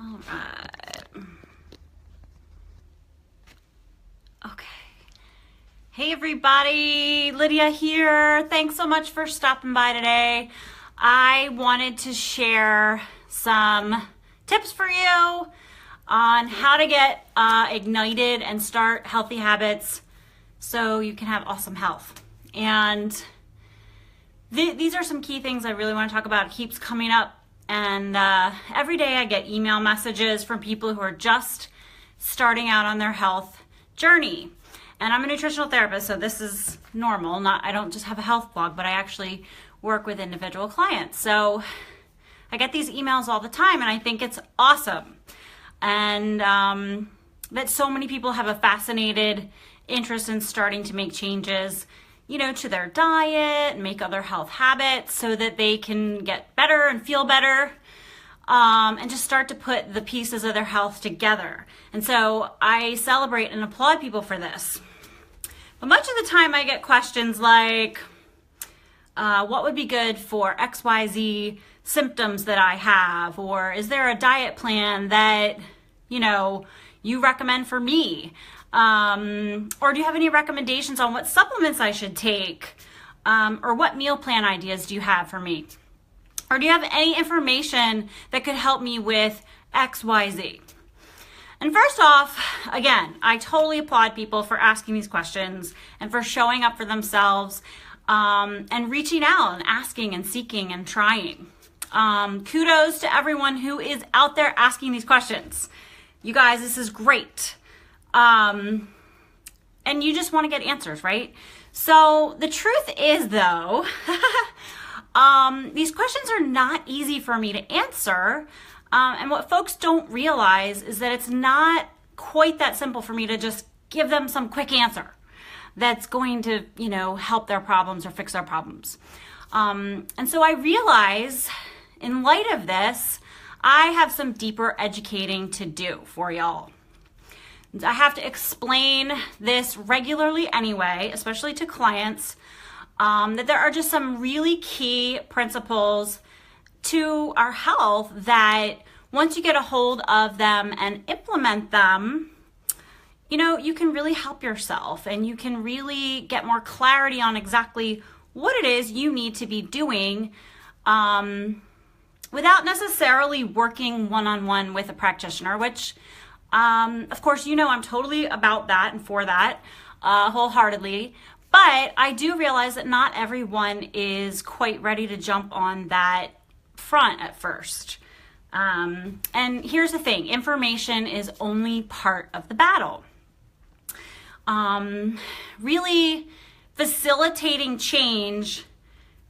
All right. Okay. Hey everybody, Lydia here. Thanks so much for stopping by today. I wanted to share some tips for you on how to get ignited and start healthy habits so you can have awesome health. And these are some key things I really want to talk about. It keeps coming up. And every day I get email messages from people who are just starting out on their health journey. And I'm a nutritional therapist, so this is normal. I don't just have a health blog, but I actually work with individual clients. So I get these emails all the time, and I think it's awesome. And that so many people have a fascinated interest in starting to make changes, to their diet and make other health habits so that they can get better and feel better, and just start to put the pieces of their health together. And so I celebrate and applaud people for this. But much of the time I get questions like, what would be good for XYZ symptoms that I have? Or is there a diet plan that, you recommend for me? Or do you have any recommendations on what supplements I should take? Or what meal plan ideas do you have for me? Or do you have any information that could help me with XYZ? And first off, again, I totally applaud people for asking these questions and for showing up for themselves, and reaching out and asking and seeking and trying. Kudos to everyone who is out there asking these questions. You guys, this is great. And you just want to get answers, right? So the truth is though, these questions are not easy for me to answer. And what folks don't realize is that it's not quite that simple for me to just give them some quick answer that's going to, help their problems or fix their problems. And so I realize in light of this, I have some deeper educating to do for y'all. I have to explain this regularly anyway, especially to clients, that there are just some really key principles to our health that once you get a hold of them and implement them, you can really help yourself and you can really get more clarity on exactly what it is you need to be doing, without necessarily working one-on-one with a practitioner, which of course, I'm totally about that and for that, wholeheartly. But I do realize that not everyone is quite ready to jump on that front at first. And here's the thing, information is only part of the battle. Really facilitating change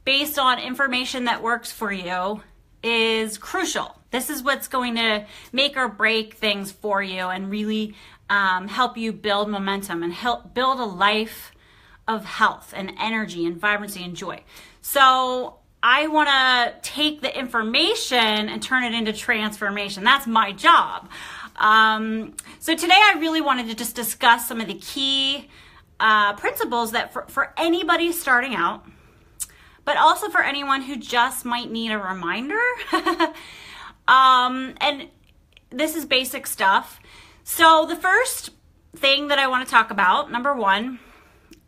based on information that works for you is crucial. This is what's going to make or break things for you and really help you build momentum and help build a life of health and energy and vibrancy and joy. So I want to take the information and turn it into transformation. That's my job. So today I really wanted to just discuss some of the key principles that for anybody starting out, but also for anyone who just might need a reminder. And this is basic stuff. So the first thing that I want to talk about, number one,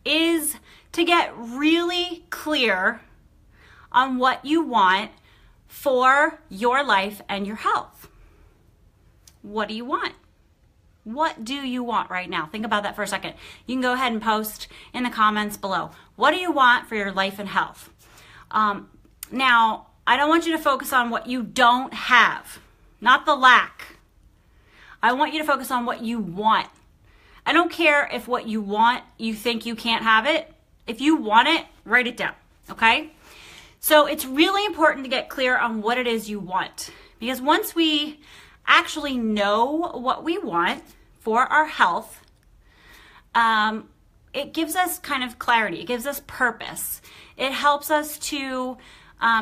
is to get really clear on what you want for your life and your health. What do you want? What do you want right now? Think about that for a second. You can go ahead and post in the comments below. What do you want for your life and health? Now, I don't want you to focus on what you don't have, not the lack. I want you to focus on what you want. I don't care if what you want, you think you can't have it. If you want it, write it down, okay? So it's really important to get clear on what it is you want, because once we actually know what we want for our health, it gives us kind of clarity. It gives us purpose. It helps us to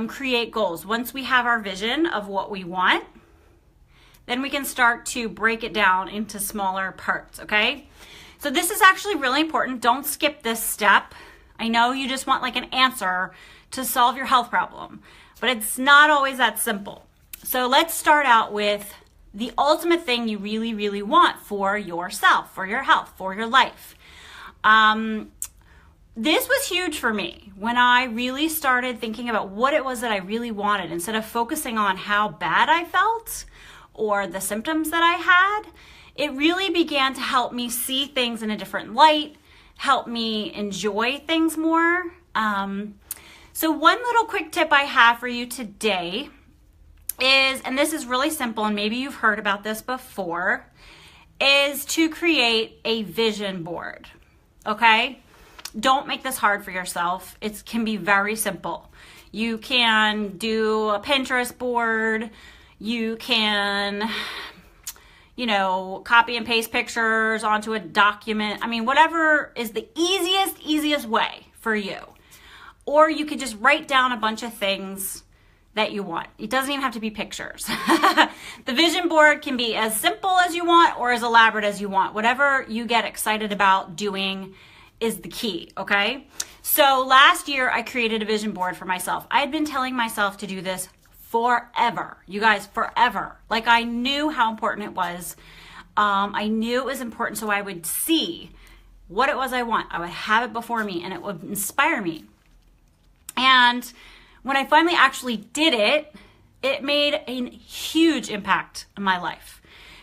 create goals. Once we have our vision of what we want, then we can start to break it down into smaller parts, okay? So this is actually really important. Don't skip this step. I know you just want like an answer to solve your health problem, but it's not always that simple. So let's start out with the ultimate thing you really, really want for yourself, for your health, for your life. This was huge for me when I really started thinking about what it was that I really wanted instead of focusing on how bad I felt or the symptoms that I had. It really began to help me see things in a different light, help me enjoy things more. So one little quick tip I have for you today is, and this is really simple, and maybe you've heard about this before, is to create a vision board, okay? Don't make this hard for yourself. It can be very simple. You can do a Pinterest board. You can, copy and paste pictures onto a document. I mean, whatever is the easiest way for you. Or you could just write down a bunch of things that you want. It doesn't even have to be pictures. The vision board can be as simple as you want or as elaborate as you want. Whatever you get excited about doing is the key, okay? So last year I created a vision board for myself. I had been telling myself to do this forever. You guys, forever. Like, I knew how important it was. I knew it was important, so I would see what it was I want. I would have it before me and it would inspire me. And when I finally actually did it, it made a huge impact on my life.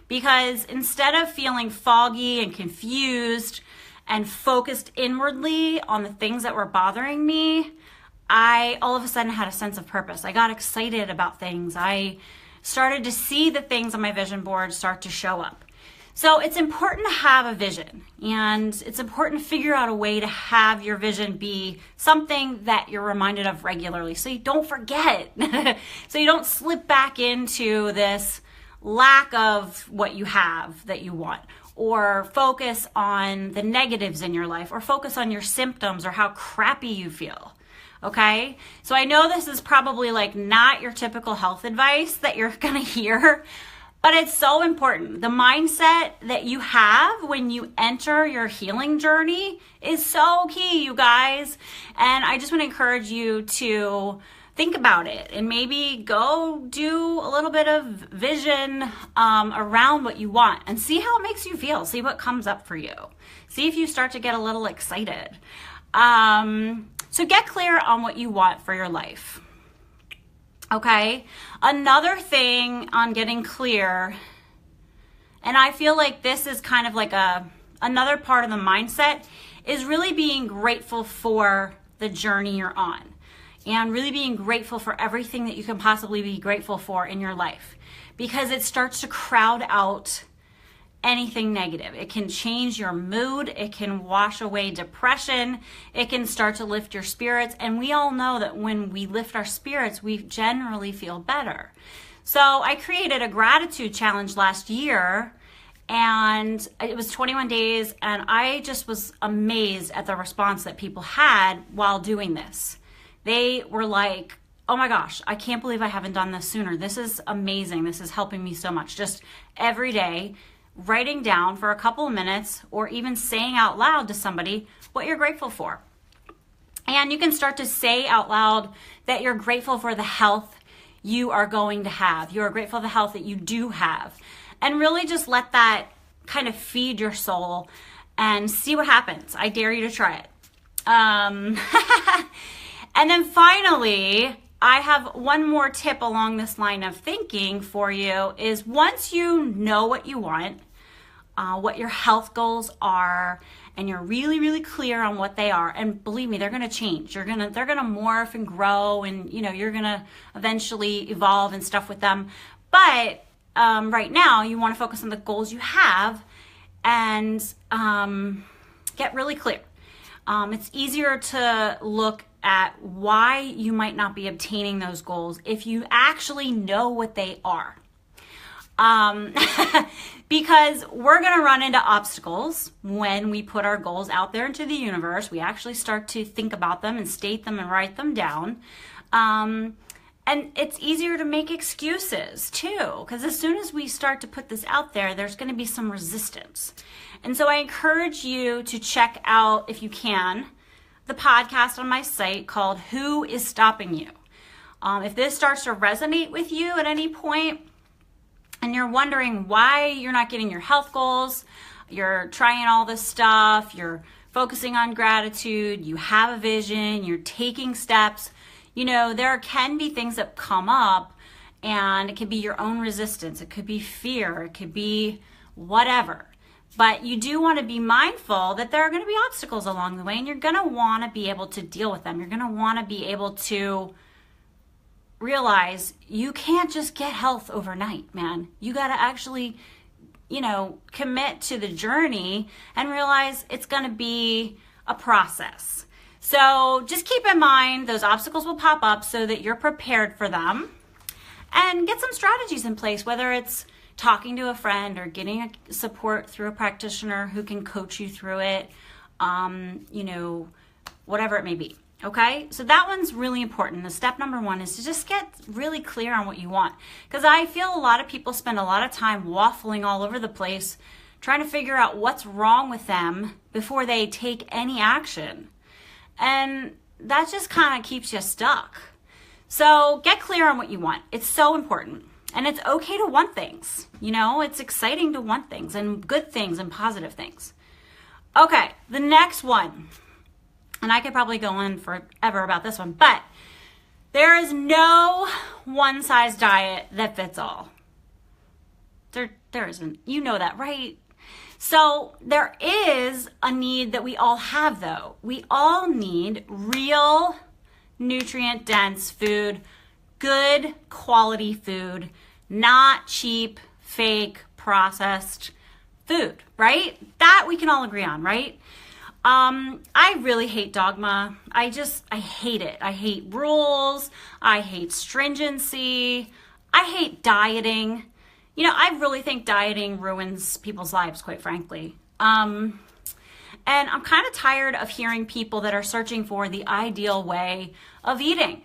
Because instead of feeling foggy and confused and focused inwardly on the things that were bothering me, I all of a sudden had a sense of purpose. I got excited about things. I started to see the things on my vision board start to show up. So it's important to have a vision, and it's important to figure out a way to have your vision be something that you're reminded of regularly so you don't forget, so you don't slip back into this lack of what you have that you want, or focus on the negatives in your life, or focus on your symptoms or how crappy you feel. Okay, so I know this is probably like not your typical health advice that you're gonna hear, but it's so important. The mindset that you have when you enter your healing journey is so key, you guys. And I just want to encourage you to think about it and maybe go do a little bit of vision around what you want and see how it makes you feel. See what comes up for you. See if you start to get a little excited. So get clear on what you want for your life. Okay? Another thing on getting clear, and I feel like this is kind of like another part of the mindset, is really being grateful for the journey you're on and really being grateful for everything that you can possibly be grateful for in your life, because it starts to crowd out anything negative. It can change your mood. It can wash away depression. It can start to lift your spirits. And we all know that when we lift our spirits, we generally feel better. So I created a gratitude challenge last year, and it was 21 days. And I just was amazed at the response that people had while doing this. They were like, oh my gosh, I can't believe I haven't done this sooner. This is amazing. This is helping me so much. Just every day, writing down for a couple of minutes or even saying out loud to somebody what you're grateful for. And you can start to say out loud that you're grateful for the health you are going to have. You are grateful for the health that you do have. And really just let that kind of feed your soul and see what happens. I dare you to try it. And then finally, I have one more tip along this line of thinking for you is once you know what you want, what your health goals are, and you're really, really clear on what they are, and believe me, they're going to change. They're going to morph and grow, and you're going to eventually evolve and stuff with them. But right now, you want to focus on the goals you have and get really clear. It's easier to look at why you might not be obtaining those goals if you actually know what they are. Because we're going to run into obstacles when we put our goals out there into the universe. We actually start to think about them and state them and write them down. And it's easier to make excuses too, because as soon as we start to put this out there, there's going to be some resistance. And so I encourage you to check out, if you can, the podcast on my site called Who is Stopping You? If this starts to resonate with you at any point, and you're wondering why you're not getting your health goals, you're trying all this stuff, you're focusing on gratitude, you have a vision, you're taking steps, there can be things that come up, and it could be your own resistance, it could be fear, it could be whatever. But you do want to be mindful that there are going to be obstacles along the way, and you're going to want to be able to deal with them. You're going to want to be able to realize you can't just get health overnight, man. You got to actually, commit to the journey and realize it's going to be a process. So just keep in mind those obstacles will pop up so that you're prepared for them, and get some strategies in place, whether it's talking to a friend or getting support through a practitioner who can coach you through it, whatever it may be. Okay, so that one's really important. The step number one is to just get really clear on what you want, because I feel a lot of people spend a lot of time waffling all over the place trying to figure out what's wrong with them before they take any action, and that just kind of keeps you stuck. So get clear on what you want. It's so important. And it's okay to want things, it's exciting to want things and good things and positive things. Okay, the next one, and I could probably go on forever about this one, but there is no one-size diet that fits all. There isn't. You know that, right? So there is a need that we all have, though. We all need real nutrient-dense food, good quality food, not cheap, fake, processed food, right? That we can all agree on, right? I really hate dogma. I hate it. I hate rules. I hate stringency. I hate dieting. I really think dieting ruins people's lives, quite frankly. And I'm kind of tired of hearing people that are searching for the ideal way of eating,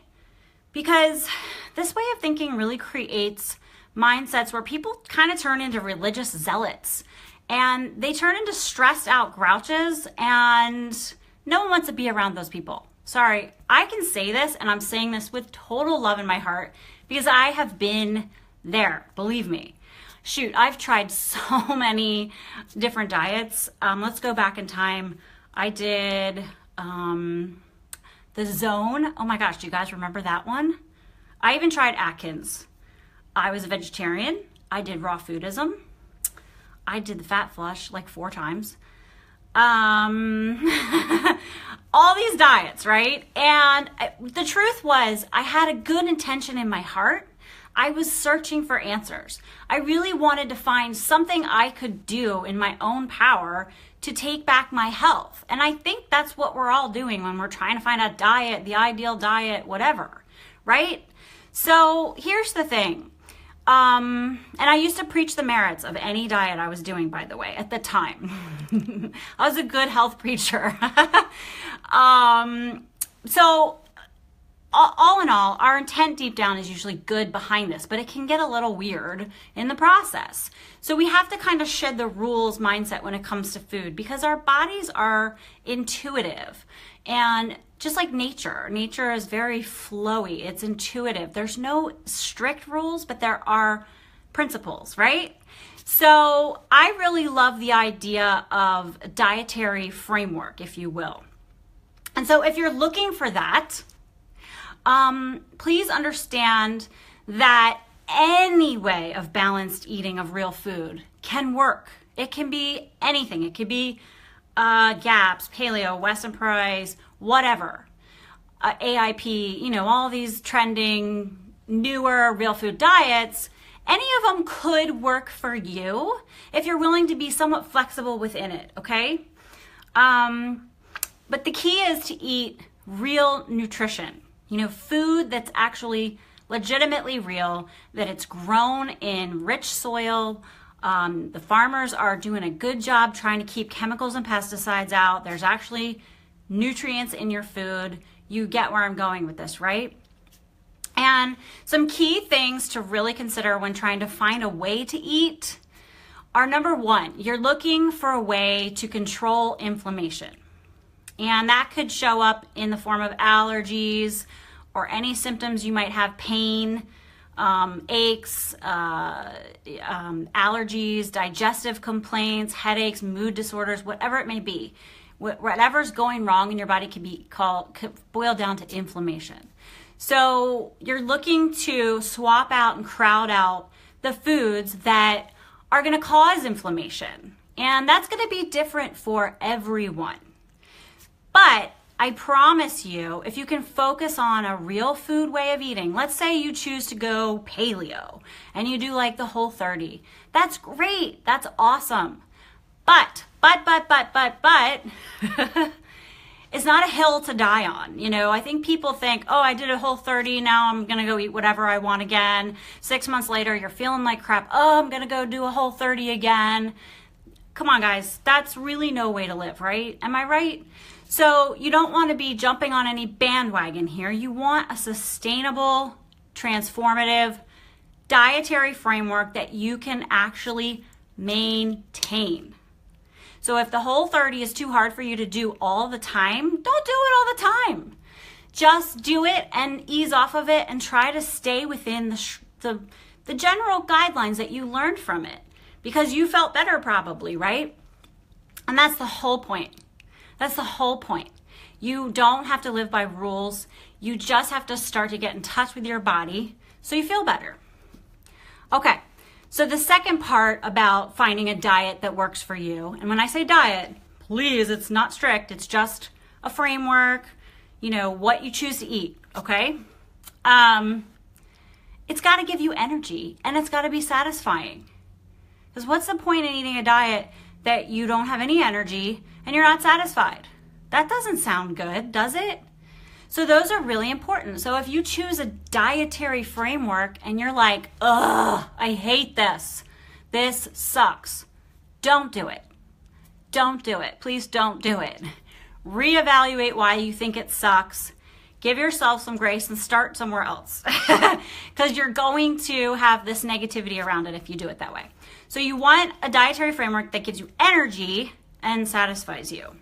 because this way of thinking really creates mindsets where people kind of turn into religious zealots, and they turn into stressed out grouches, and no one wants to be around those people. Sorry, I can say this, and I'm saying this with total love in my heart, because I have been there, believe me. Shoot, I've tried so many different diets. Let's go back in time. I did the Zone. Oh my gosh, do you guys remember that one? I even tried Atkins. I was a vegetarian. I did raw foodism. I did the fat flush like 4 times. All these diets, right? And the truth was, I had a good intention in my heart. I was searching for answers. I really wanted to find something I could do in my own power to take back my health. And I think that's what we're all doing when we're trying to find a diet, the ideal diet, whatever, right? So here's the thing. And I used to preach the merits of any diet I was doing, by the way, at the time. I was a good health preacher. So all in all, our intent deep down is usually good behind this, but it can get a little weird in the process. So we have to kind of shed the rules mindset when it comes to food, because our bodies are intuitive. And just like nature is very flowy. It's intuitive. There's no strict rules, but there are principles, right? So I really love the idea of a dietary framework, if you will. And so if you're looking for that, please understand that any way of balanced eating of real food can work. It can be anything. It could be GAPS, Paleo, Weston Price, whatever, AIP, all these trending, newer real food diets. Any of them could work for you if you're willing to be somewhat flexible within it, okay? But the key is to eat real nutrition. Food that's actually legitimately real, that it's grown in rich soil. The farmers are doing a good job trying to keep chemicals and pesticides out. There's actually nutrients in your food. You get where I'm going with this, right? And some key things to really consider when trying to find a way to eat are, number one, you're looking for a way to control inflammation. And that could show up in the form of allergies or any symptoms you might have, pain. aches, allergies, digestive complaints, headaches, mood disorders, whatever it may be. Whatever's going wrong in your body could boil down to inflammation. So you're looking to swap out and crowd out the foods that are going to cause inflammation. And that's going to be different for everyone. But I promise you, if you can focus on a real food way of eating, let's say you choose to go paleo and you do like the Whole30. That's great. That's awesome. But, it's not a hill to die on. You know, I think people think, oh, I did a Whole30, now I'm going to go eat whatever I want again. 6 months later, you're feeling like crap. Oh, I'm going to go do a Whole30 again. Come on, guys. That's really no way to live, right? Am I right? So you don't want to be jumping on any bandwagon here. You want a sustainable, transformative dietary framework that you can actually maintain. So if the Whole30 is too hard for you to do all the time, don't do it all the time. Just do it and ease off of it and try to stay within the general guidelines that you learned from it, because you felt better probably, right? And that's the whole point. That's the whole point. You don't have to live by rules. You just have to start to get in touch with your body so you feel better. Okay. So the second part about finding a diet that works for you, and when I say diet, please, it's not strict. It's just a framework, you know, what you choose to eat, okay? It's got to give you energy and it's got to be satisfying. Because what's the point in eating a diet that you don't have any energy and you're not satisfied? That doesn't sound good, does it? So those are really important. So if you choose a dietary framework and you're like, ugh, I hate this. This sucks. Don't do it. Don't do it. Please don't do it. Reevaluate why you think it sucks. Give yourself some grace and start somewhere else. Because you're going to have this negativity around it if you do it that way. So you want a dietary framework that gives you energy and satisfies you.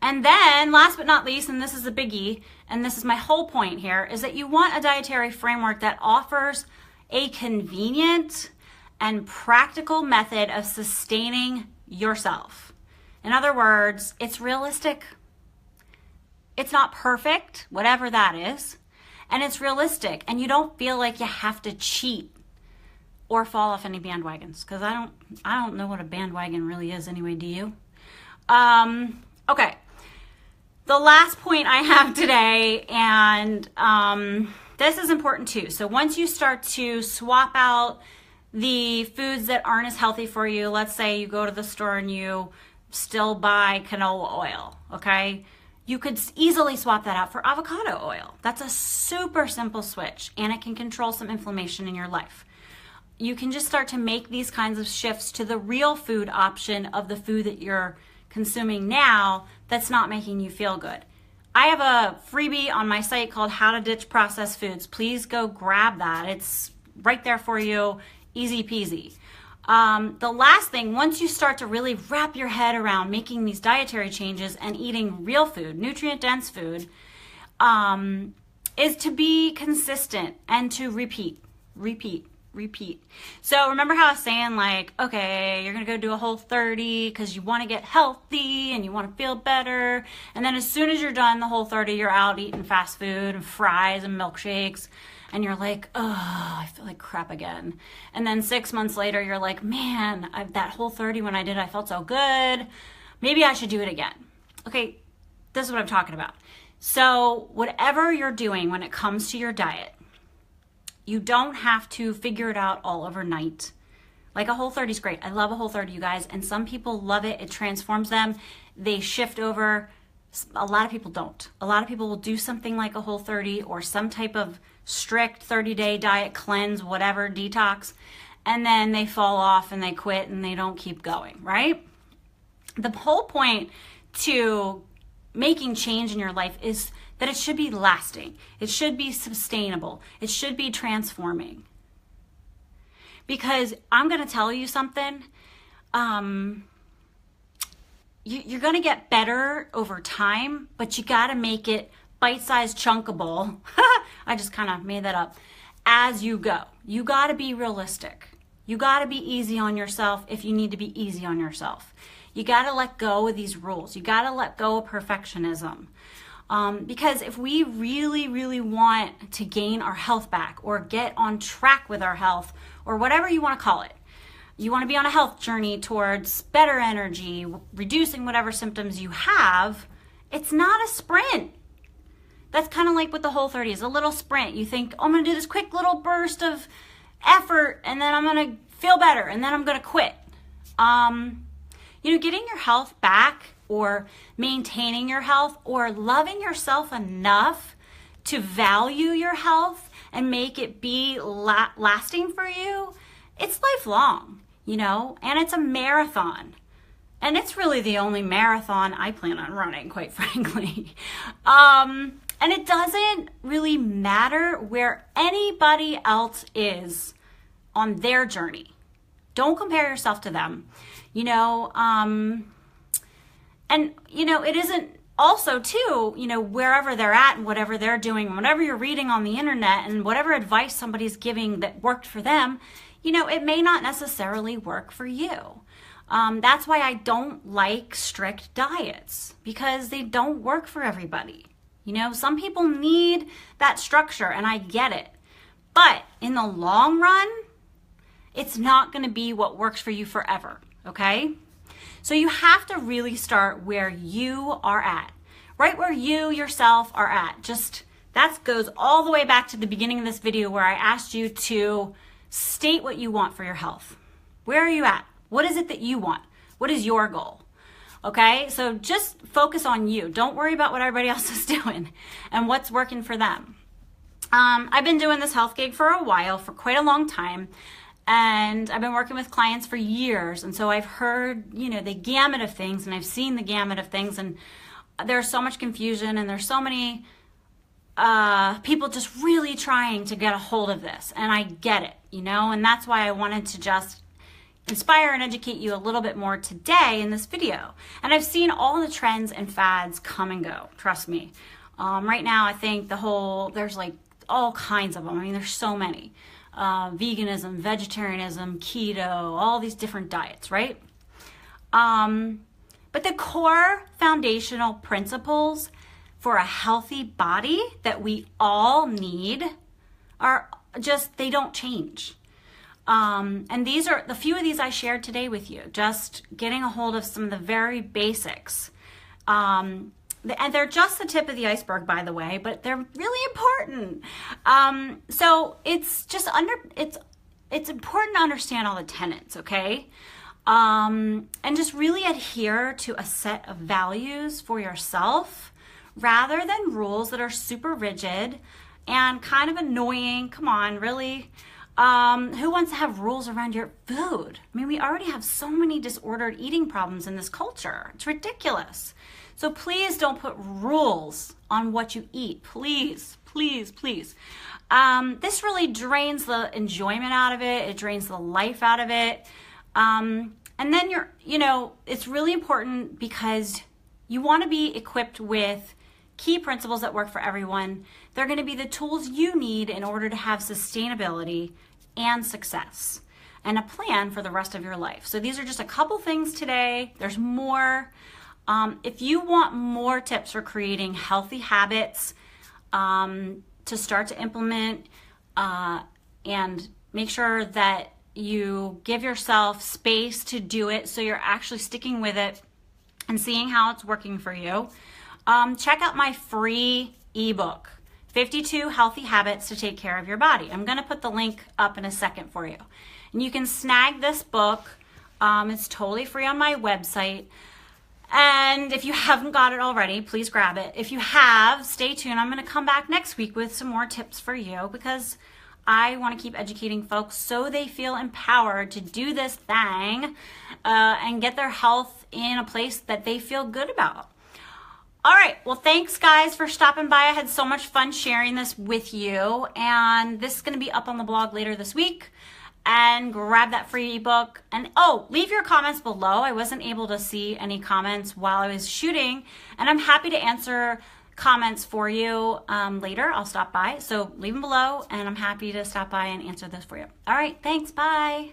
And then, last but not least, and this is a biggie, and this is my whole point here, is that you want a dietary framework that offers a convenient and practical method of sustaining yourself. In other words, it's realistic. It's not perfect, whatever that is, and it's realistic, and you don't feel like you have to cheat or fall off any bandwagons, because I don't know what a bandwagon really is anyway, do you? Okay. The last point I have today, and this is important too. So once you start to swap out the foods that aren't as healthy for you, let's say you go to the store and you still buy canola oil, okay? You could easily swap that out for avocado oil. That's a super simple switch, and it can control some inflammation in your life. You can just start to make these kinds of shifts to the real food option of the food that you're consuming now that's not making you feel good. I have a freebie on my site called How to Ditch Processed Foods. Please go grab that. It's right there for you, easy peasy. The last thing, once you start to really wrap your head around making these dietary changes and eating real food, nutrient-dense food, is to be consistent and to repeat. So remember how I was saying, like, okay, you're going to go do a Whole30 because you want to get healthy and you want to feel better. And then as soon as you're done the Whole30, you're out eating fast food and fries and milkshakes. And you're like, oh, I feel like crap again. And then 6 months later, you're like, man, that Whole30 when I did, I felt so good. Maybe I should do it again. Okay, this is what I'm talking about. So whatever you're doing when it comes to your diet, you don't have to figure it out all overnight. Like a Whole30 is great. I love a Whole30, you guys. And some people love it. It transforms them. They shift over. A lot of people don't. A lot of people will do something like a Whole30 or some type of strict 30-day diet cleanse, whatever, detox. And then they fall off and they quit and they don't keep going, right? The whole point to making change in your life is that it should be lasting. It should be sustainable. It should be transforming. Because I'm going to tell you something. You're going to get better over time, but you got to make it bite-sized chunkable. I just kind of made that up. as you go. You got to be realistic. You got to be easy on yourself if you need to be easy on yourself. You got to let go of these rules. You got to let go of perfectionism. Because if we really, really want to gain our health back or get on track with our health or whatever you want to call it, you want to be on a health journey towards better energy, reducing whatever symptoms you have, it's not a sprint. That's kind of like with the Whole30 is a little sprint. You think, oh, I'm going to do this quick little burst of effort and then I'm going to feel better and then I'm going to quit. Getting your health back or maintaining your health or loving yourself enough to value your health and make it be lasting for you, it's lifelong, and it's a marathon. And it's really the only marathon I plan on running, quite frankly. And it doesn't really matter where anybody else is on their journey. Don't compare yourself to them, it isn't also too, wherever they're at and whatever they're doing, whatever you're reading on the internet and whatever advice somebody's giving that worked for them, it may not necessarily work for you. That's why I don't like strict diets because they don't work for everybody. Some people need that structure and I get it. But in the long run, it's not going to be what works for you forever, okay? So you have to really start where you are at, right where you yourself are at. That goes all the way back to the beginning of this video where I asked you to state what you want for your health. Where are you at? What is it that you want? What is your goal? Okay, so just focus on you. Don't worry about what everybody else is doing and what's working for them. I've been doing this health gig for a while, for quite a long time. And I've been working with clients for years. And so I've heard, the gamut of things and I've seen the gamut of things. And there's so much confusion and there's so many people just really trying to get a hold of this. And I get it, and that's why I wanted to just inspire and educate you a little bit more today in this video. And I've seen all the trends and fads come and go, trust me. Right now, I think there's like all kinds of them. I mean, there's so many. Veganism, vegetarianism, keto, all these different diets, right? But the core foundational principles for a healthy body that we all need are just, they don't change. And these are the few of these I shared today with you, just getting a hold of some of the very basics. And they're just the tip of the iceberg, by the way, but they're really important. So it's just it's important to understand all the tenets, okay? And just really adhere to a set of values for yourself rather than rules that are super rigid and kind of annoying. Come on, really? Who wants to have rules around your food? I mean, we already have so many disordered eating problems in this culture. It's ridiculous. So please don't put rules on what you eat. Please, please, please. This really drains the enjoyment out of it. It drains the life out of it. And then it's really important because you want to be equipped with key principles that work for everyone. They're going to be the tools you need in order to have sustainability and success and a plan for the rest of your life. So these are just a couple things today. There's more. If you want more tips for creating healthy habits to start to implement and make sure that you give yourself space to do it so you're actually sticking with it and seeing how it's working for you, check out my free ebook, 52 Healthy Habits to Take Care of Your Body. I'm going to put the link up in a second for you. And you can snag this book. It's totally free on my website. And if you haven't got it already, please grab it. If you have, stay tuned. I'm going to come back next week with some more tips for you because I want to keep educating folks so they feel empowered to do this thing and get their health in a place that they feel good about. All right. Well, thanks, guys, for stopping by. I had so much fun sharing this with you. And this is going to be up on the blog later this week. And grab that free ebook. And leave your comments below. I wasn't able to see any comments while I was shooting. And I'm happy to answer comments for you later. I'll stop by. So leave them below, and I'm happy to stop by and answer those for you. All right, thanks. Bye.